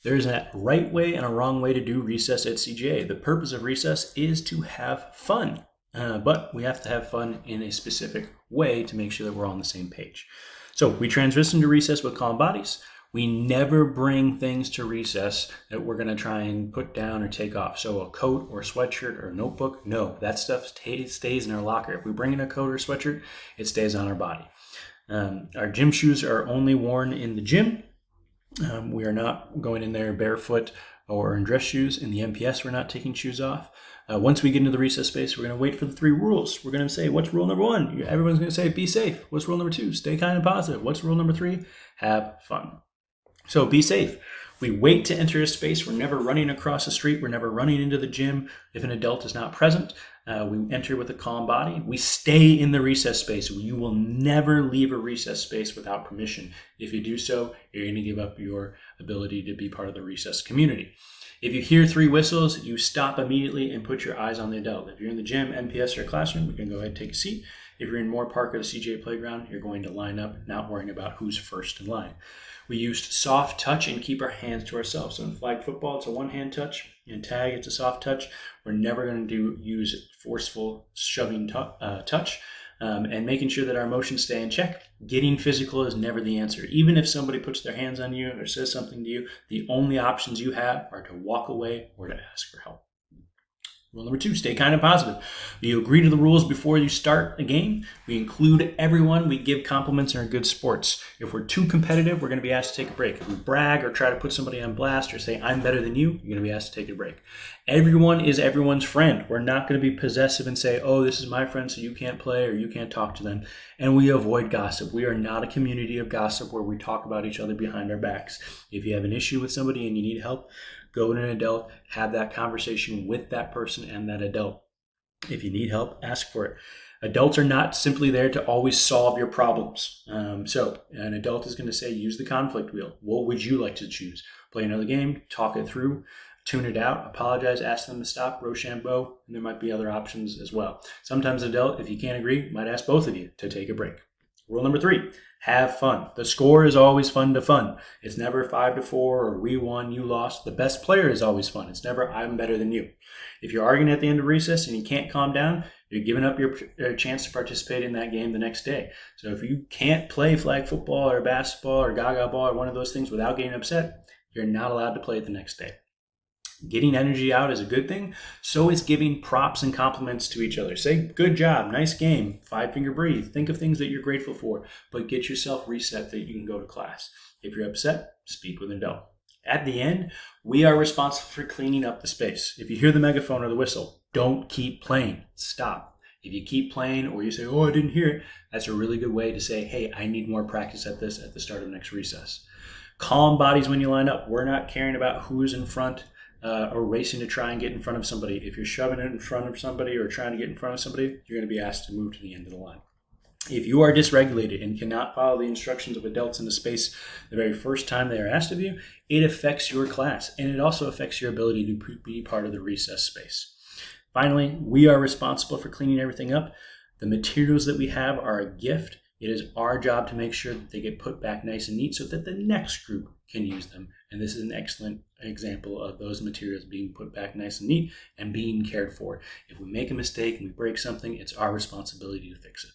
There's a right way and a wrong way to do recess at CJA. The purpose of recess is to have fun, but we have to have fun in a specific way to make sure that we're all on the same page. So we transition to recess with calm bodies. We never bring things to recess that we're going to try and put down or take off. So a coat or a sweatshirt or a notebook, no, that stuff stays in our locker. If we bring in a coat or a sweatshirt, it stays on our body. Our gym shoes are only worn in the gym. We are not going in there barefoot or in dress shoes. In the MPS, we're not taking shoes off. Once we get into the recess space, we're going to wait for the 3 rules. We're going to say, what's rule number 1? Everyone's going to say, be safe. What's rule number 2? Stay kind and positive. What's rule number 3? Have fun. So be safe. We wait to enter a space. We're never running across the street. We're never running into the gym. If an adult is not present, we enter with a calm body. We stay in the recess space. You will never leave a recess space without permission. If you do so, you're going to give up your ability to be part of the recess community. If you hear 3 whistles, you stop immediately and put your eyes on the adult. If you're in the gym, MPS, or classroom, you can go ahead and take a seat. If you're in Moore Park or the CJA playground, you're going to line up, not worrying about who's first in line. We used soft touch and keep our hands to ourselves. So in flag football, it's a one-hand touch. In tag, it's a soft touch. We're never going to use forceful shoving touch. And making sure that our emotions stay in check. Getting physical is never the answer. Even if somebody puts their hands on you or says something to you, the only options you have are to walk away or to ask for help. Rule number 2, stay kind and positive. You agree to the rules before you start a game. We include everyone. We give compliments and are good sports. If we're too competitive, we're going to be asked to take a break. If we brag or try to put somebody on blast or say, I'm better than you, you're going to be asked to take a break. Everyone is everyone's friend. We're not going to be possessive and say, oh, this is my friend, so you can't play or you can't talk to them. And we avoid gossip. We are not a community of gossip where we talk about each other behind our backs. If you have an issue with somebody and you need help, go to an adult, have that conversation with that person and that adult. If you need help, ask for it. Adults are not simply there to always solve your problems. So an adult is going to say, use the conflict wheel. What would you like to choose? Play another game, talk it through, tune it out, apologize, ask them to stop, Rochambeau, and there might be other options as well. Sometimes an adult, if you can't agree, might ask both of you to take a break. Rule number 3, have fun. The score is always fun to fun. It's never 5-4 or we won, you lost. The best player is always fun. It's never I'm better than you. If you're arguing at the end of recess and you can't calm down, you're giving up your chance to participate in that game the next day. So if you can't play flag football or basketball or gaga ball or one of those things without getting upset, you're not allowed to play it the next day. Getting energy out is a good thing. So is giving props and compliments to each other. Say, good job, nice game, 5-finger breathe. Think of things that you're grateful for, but get yourself reset that you can go to class. If you're upset, speak with an adult. At the end, we are responsible for cleaning up the space. If you hear the megaphone or the whistle, don't keep playing. Stop. If you keep playing or you say, oh, I didn't hear it, that's a really good way to say, hey, I need more practice at this at the start of next recess. Calm bodies when you line up. We're not caring about who's in front. Or racing to try and get in front of somebody. If you're shoving it in front of somebody or trying to get in front of somebody, you're going to be asked to move to the end of the line. If you are dysregulated and cannot follow the instructions of adults in the space the very first time they are asked of you, it affects your class, and it also affects your ability to be part of the recess space. Finally, we are responsible for cleaning everything up. The materials that we have are a gift. It is our job to make sure that they get put back nice and neat so that the next group can use them. And this is an excellent example of those materials being put back nice and neat and being cared for. If we make a mistake and we break something, it's our responsibility to fix it.